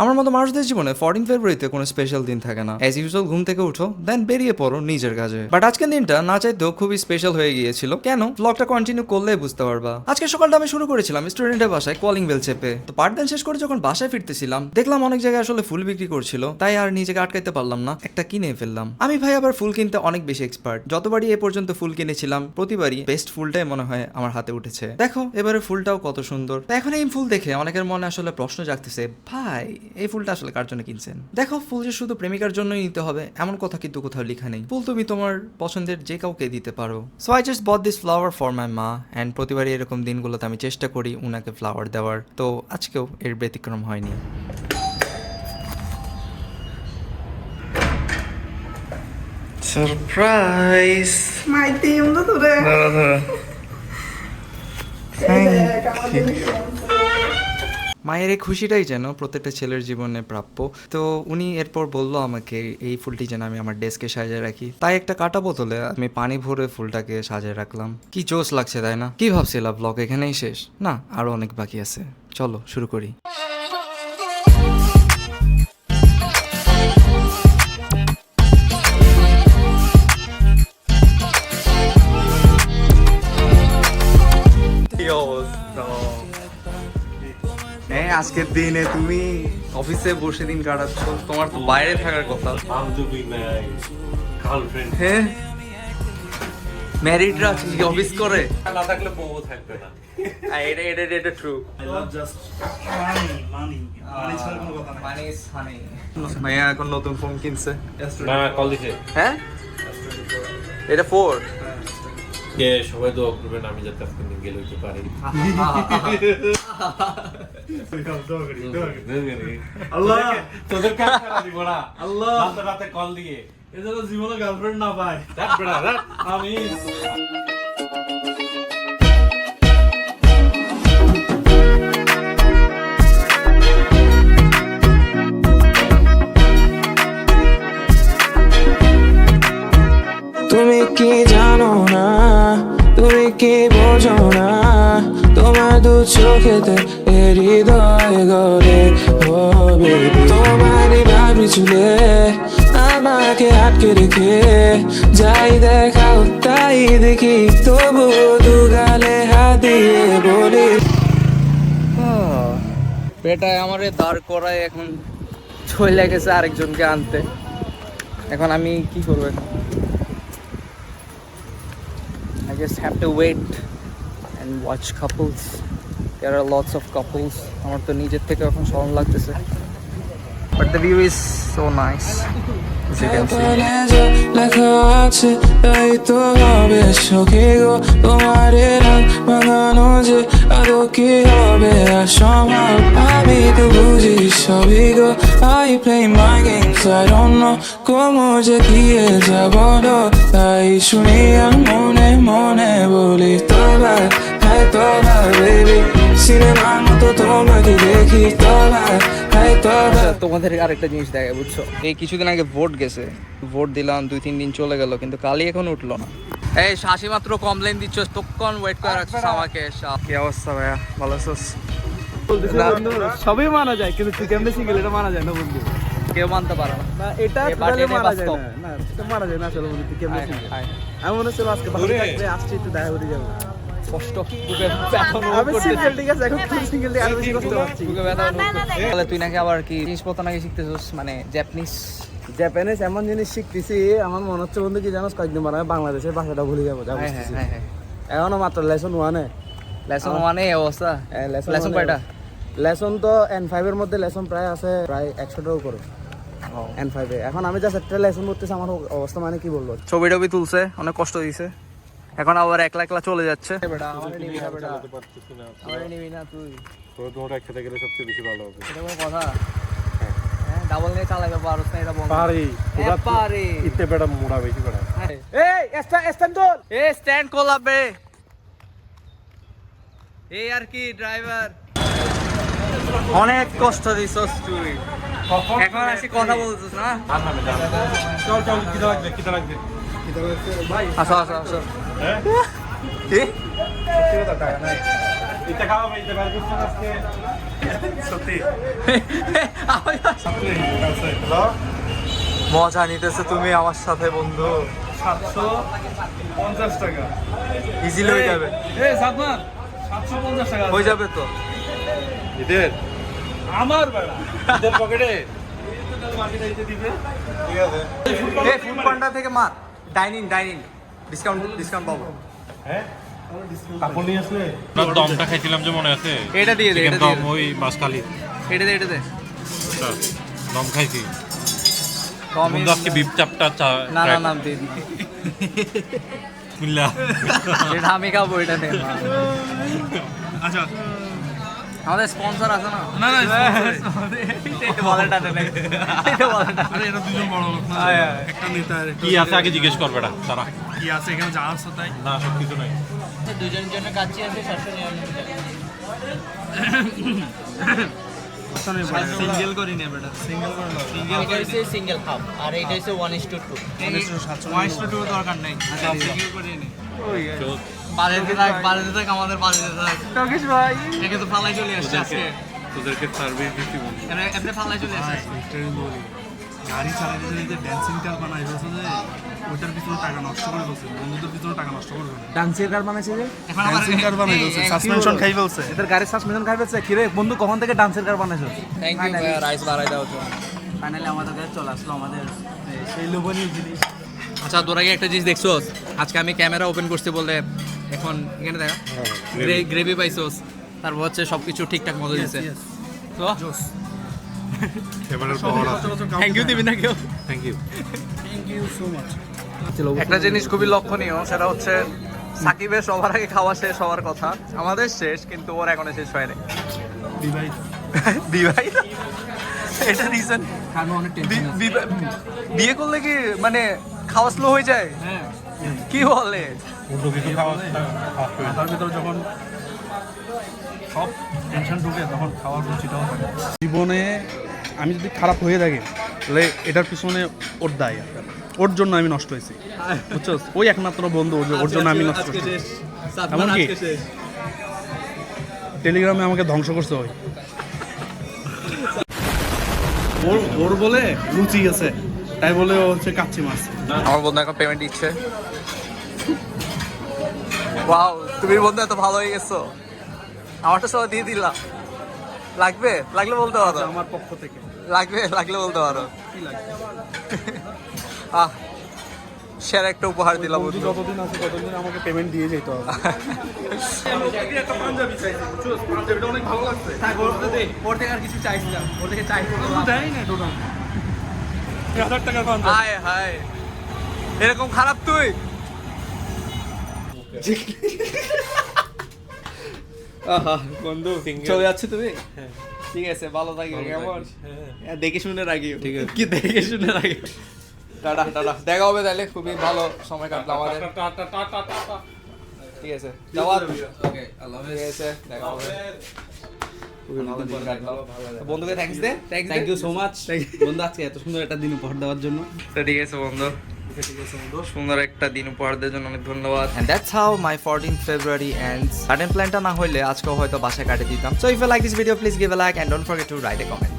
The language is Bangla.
আমার মতো মানুষদের জীবনে 14 ফেব্রুয়ারিতে কোনো স্পেশাল দিন থাকে না। অ্যাজ ইউজুয়াল ঘুম থেকে উঠো, দেন বেরিয়ে পড়ো নিজের কাজে। বাট আজকের দিনটা না চাইতেও খুবই স্পেশাল হয়ে গিয়েছিল। কেন? ব্লগটা কন্টিনিউ করলে বুঝতে পারবা। আজকে সকালটা আমি শুরু করেছিলাম স্টুডেন্টের বাসায় কলিং বেল চেপে। তো পাঠদান শেষ করে যখন বাসায় ফিরতেছিলাম, দেখলাম অনেক জায়গায় আসলে ফুল বিক্রি করছিল, তাই আর নিজেকে আটকাইতে পারলাম না, একটা কিনে ফেললাম। আমি ভাই আবার ফুল কিনতে অনেক বেশি এক্সপার্ট। যতবারই এ পর্যন্ত ফুল কিনেছিলাম, প্রতিবারই বেস্ট ফুলটাই মনে হয় আমার হাতে উঠেছে। দেখো এবারে ফুলটাও কত সুন্দর। তো এখন এই ফুল দেখে অনেকের মনে আসলে প্রশ্ন জাগতেছে, ভাই এই ফুলটা আসলে কার জন্য কিনছেন? দেখো, ফুল যে শুধু প্রেমিকার জন্যই নিতে হবে এমন কথা কিন্তু কোথাও লেখা নেই। ফুল তুমি তোমার পছন্দের যে কাউকে দিতে পারো। So I just bot this flower for my মা, অ্যান্ড প্রতিবারই এরকম দিনগুলোতে আমি চেষ্টা করি উনাকে ফ্লাওয়ার দেওয়ার। তো আজকেও এর ব্যতিক্রম হয়নি। সারপ্রাইজ মাইতি উন্দো তোরে দাঁড়া দাঁড়া। মায়ের এই খুশিটাই যেন প্রত্যেকটা ছেলের জীবনে প্রাপ্য। তো উনি এরপর বললো আমাকে এই ফুলটি যেন আমি আমার ডেস্কে সাজিয়ে রাখি। তাই একটা কাটা বোতলে আমি পানি ভরে ফুলটাকে সাজিয়ে রাখলাম। কি জোশ লাগছে তাই না? কি ভাবছিলাম ব্লগ এখানেই শেষ? না, আরো অনেক বাকি আছে। চলো শুরু করি। হ্যাঁ, আজকের দিনে তুমি অফিসে বসে দিন কাটাচ্ছ, তোমার তো বাইরে থাকার কথা। হ্যাঁ, ম্যারিডরা আছে কি অফিস করে? না থাকলে বউ থাকবে না। এটা ট্রু। ভাইয়া এখন নতুন ফোন কিনছে। না কল দিছে। হ্যাঁ, এটা 4। কে সবাই দোয়া করবেন আমি যাতে আজকে গেল হইতে পারি। আল্লাহ তোদের কাজ করা দিব না। আল্লাহ রাতে রাতে কল দিয়ে এজন্য জীবনে গার্লফ্রেন্ড না পায়। দেখ বেড়া দেখ আমি তুমি কি জানো না, তুমি কি বোঝো না, তোমার দু চোখেতে হৃদয় গড়ে হবে। তোমারই ভাবি চুলে আমাকে আটকে রেখে যাই দেখাও তাই দেখি, তবু দু গালে হাত দিয়ে বলি বেটায় আমারে দাঁড় করায় এখন চলে গেছে আরেকজনকে আনতে। এখন আমি কি করবো? এখন I just have to wait and watch couples. There are lots of couples. আমার তো নিজের থেকে এখন শরম লাগতেছে, but the view is so nice as you can see. লেখা আছে তাই তো হবে সখী গো, তোমার রাগ বাঁধানো যে আদৌ কি হবে অসম্ভব। আমি তো বুঝি সবই গো, I play my games, I don't know কমো যে গিয়ে যাব না, তাই শুনি আর মনে মনে বলি তোবার হাই তোবার বেবি, সিনেমার মতো তোমাকে দেখি তোবার হাই তোবার। তোমাদের আরেকটা জিনিস দেখে বুঝছো, এই কিছুদিন আগে ভোট গেছে, ভোট দিলাম 2-3 দিন চলে গেল, কিন্তু কালি এখন উঠলো না। এই শাসি মাত্র কমপ্লেন দিচ্ছ, তখন ওয়েট করে রাখছিস আমাকে। কি অবস্থা ভাইয়া, ভালো আছিস? সবই মানা যায় কিন্তু তুই কেমনে সিঙ্গেল এটা মানা যায় না বন্ধু। কেউ মানতে পারে না। না এটা এবার তাহলে এটাই মানা যায় বাস্তব। না, না এটা মানা যায় না আসলে বন্ধু, তুই কেমনে হায়, সিঙ্গেল। হায়। আমি মনে হচ্ছে আজকে ভালো থাকবে, আসছি একটু দেখা করে যাবো। কষ্ট বুকে ব্যথা আমি সিঙ্গেল ঠিক আছে, এখন তুই সিঙ্গেল দিয়ে আরো বেশি কষ্ট পাচ্ছি। বুকে ব্যথা অনুভব করছি। তাহলে তুই নাকি আবার কি জিনিসপত্র নাকি শিখতেছিস, মানে জাপানিজ? জাপানিজ এমন জিনিস শিখতেছি, আমার মনে হচ্ছে বন্ধু কি জানোস, কয়েকদিন পর আমি বাংলাদেশের ভাষাটা ভুলে যাবো যা হ্যাঁ বুঝতেছি। হ্যাঁ হ্যাঁ। এখনো মাত্র লেসন 1-এ। লেসন 1 এই অবস্থা। লেসন কয়টা? লেসন তো N5 এর মধ্যে লেসন প্রায় আছে প্রায় 100টার উপরে N5 এ। এখন আমি জাস্ট একটা লেসন করতেছি, আমার অবস্থা মানে কি বলবো। ছবি টবি তুলছে, অনেক কষ্ট দিছে, এখন আবার একলা একলা চলে যাচ্ছে। তোমার একসাথে গেলে সবচেয়ে বেশি ভালো হবে। এটা কোনো কথা? ডাবল নিয়ে চালাইতে পারছ না, এটা বন্ধ। পারি পারি। ইতে বেড়া মোড়া বেশি বেড়া। এই স্ট্যান্ড তোল। এ স্ট্যান্ড কোলাবে। এই আর কি ড্রাইভার, অনেক কষ্ট দিছস তুই, এখন আসি কথা বলছিস না? চল চল কিটা লাগবে কিটা লাগবে। আসো আসো আসো। হ্যাঁ কি? এটা খাওয়া ভাই এটা বার করছেন আজকে। সত্যি মজা নিতেছে তুমি আমার সাথে বন্ধু 750 টাকা ইজিলি হয়ে যাবে এই সাদমান 750 টাকা হয়ে যাবে তো এদের আমার বেড়া এদের পকেটে মার্কেটে দিতে দিবে ঠিক আছে এই ফুড পান্ডা থেকে মার ডাইনিং ডিসকাউন্ট পাবো হ্যাঁ কাপড় নিয়ে আসলে দমটা খাইছিলাম যে মনে আছে এটা দিয়ে দে, চিকেন এটা দিয়ে দম ওই মাসকালি এটা দে দম খাইছি তো আমি বন্ধু আজকে বিপ চাপটা না দে মিল্লা এটা আমি খাবো এটা নে আচ্ছা আমাদের স্পন্সর আছে না না না এটা বলেটা দে এটা বলেটা আরে এটা দুজন বড় লোক না একটা নেতা আর কি আছে আগে জিজ্ঞেস কর বেটা তারা কি আছে এখানে যা আছে তাই না সব কিছু নাই দুজনের জন্য কাচ্চি আছে 799 সিঙ্গেল করি নে বেটা সিঙ্গেল এটা হচ্ছে সিঙ্গেল হাফ আর এটা হচ্ছে 1:2 1:2 দরকার নাই আচ্ছা সিঙ্গেল করি নে বাড়িতে থাক আমাদের বাড়িতে থাক টকিস ভাই একে তো ফালাই চলে আসছে আজকে তোদেরকে সার্ভিস দিতে বলি এমনি ফালাই চলে আসছে গাড়ি চালাতে চালাতে ড্যান্সিং কার বানাই বলছে যে ওটার পিছনে টাকা নষ্ট করে বলছে বন্ধুদের পিছনে টাকা নষ্ট করবে না ডান্সের কার বানাইছে যে এখন ড্যান্সিং কার বানাই বলছে সাসপেনশন খাই বলছে এদের গাড়ির সাসপেনশন খাই ফেলছে কিরে বন্ধু কখন থেকে ডান্সের কার বানাইছো থ্যাংক ইউ ভাই রাইস বাড়াই দাও তো ফাইনালি আমাদের কাছে চলে আসলো আমাদের সেই লোভনীয় জিনিস আচ্ছা তোর আগে একটা জিনিস দেখছো আজকে আমি ক্যামেরা ওপেন করছি বলে এখন এখানে দেখা গ্রেভি পাইছোস তারপর হচ্ছে সবকিছু ঠিকঠাক মতো দিচ্ছে তো ক্যামেরার পাওয়ার আছে থ্যাংক ইউ দিবি না কেউ থ্যাংক ইউ একটা জিনিস খুবই লক্ষণীয় সেটা হচ্ছে সাকিবের সবার আগে খাওয়া শেষ হওয়ার কথা আমাদের শেষ কিন্তু ওর এখনো শেষ হয়নি বিবাহিত বিবাহিত এটা রিজন আমি অনেক বিয়ে করলে কি মানে খাওয়া স্লো হয়ে যায় কি বলে বন্ধু কিছু খাওয়া মাথার ভিতরে যখন সব টেনশন ঢুকে তখন খাওয়ার রুচিটাও থাকে জীবনে আমি যদি খারাপ হয়ে থাকি তাহলে এটার পিছনে ওর দায় ওর জন্য আমি নষ্ট হয়েছি বুঝছো ওই একমাত্র বন্ধু ওর জন্য আমি নষ্ট হয়েছি এমনকি টেলিগ্রামে আমাকে ধ্বংস করছে ওই ওর বলে রুচি আছে তাই বলে ও হচ্ছে কাচ্চি মাছ আমার বন্ধু এখন পেমেন্ট দিচ্ছে ওয়াও তুমি বন্ধু এত ভালো হয়ে গেছো আমারটা সবাই দিয়ে দিলাম লাগলে বলতে পারো আমার পক্ষ থেকে লাগলে বলতে পারো কি লাগবে আহ সেরা একটা উপহার দিলাম বন্ধু যতদিন আছে ততদিন আমাকে পেমেন্ট দিয়ে যেতে হবে একটা পাঞ্জাবি চাইছি বুঝছো পাঞ্জাবিটা অনেক ভালো লাগছে ওর থেকে আর কিছু চাইছিলাম ওর থেকে চাইছি দেয় না টোটাল 1000 টাকার পাঞ্জাবি হায় হায় এরকম খারাপ তুই বন্ধু চলে যাচ্ছে তুমি ঠিক আছে ভালো থাকিও কেমন দেখে শুনে রাখিও ঠিক আছে কি দেখে শুনে রাখিও টাটা দেখা হবে তাহলে খুবই ভালো সময় কাটলো আমাদের ঠিক আছে যাওয়ার ওকে আল্লাহ হাফেজ ঠিক আছে দেখা হবে খুবই ভালো দিন কাটলো বন্ধুকে থ্যাঙ্কস দে থ্যাংক ইউ সো মাচ বন্ধু আজকে এত সুন্দর একটা দিন উপহার দেওয়ার জন্য তো ঠিক আছে বন্ধু সুন্দর একটা দিন উপহার দেওয়ার জন্য অনেক ধন্যবাদ and that's how my 14th February ends sudden প্ল্যানটা না হইলে আজকেও হয়তো বাসায় কাটিয়ে দিতাম so if you like this video please give a like and don't forget to write a comment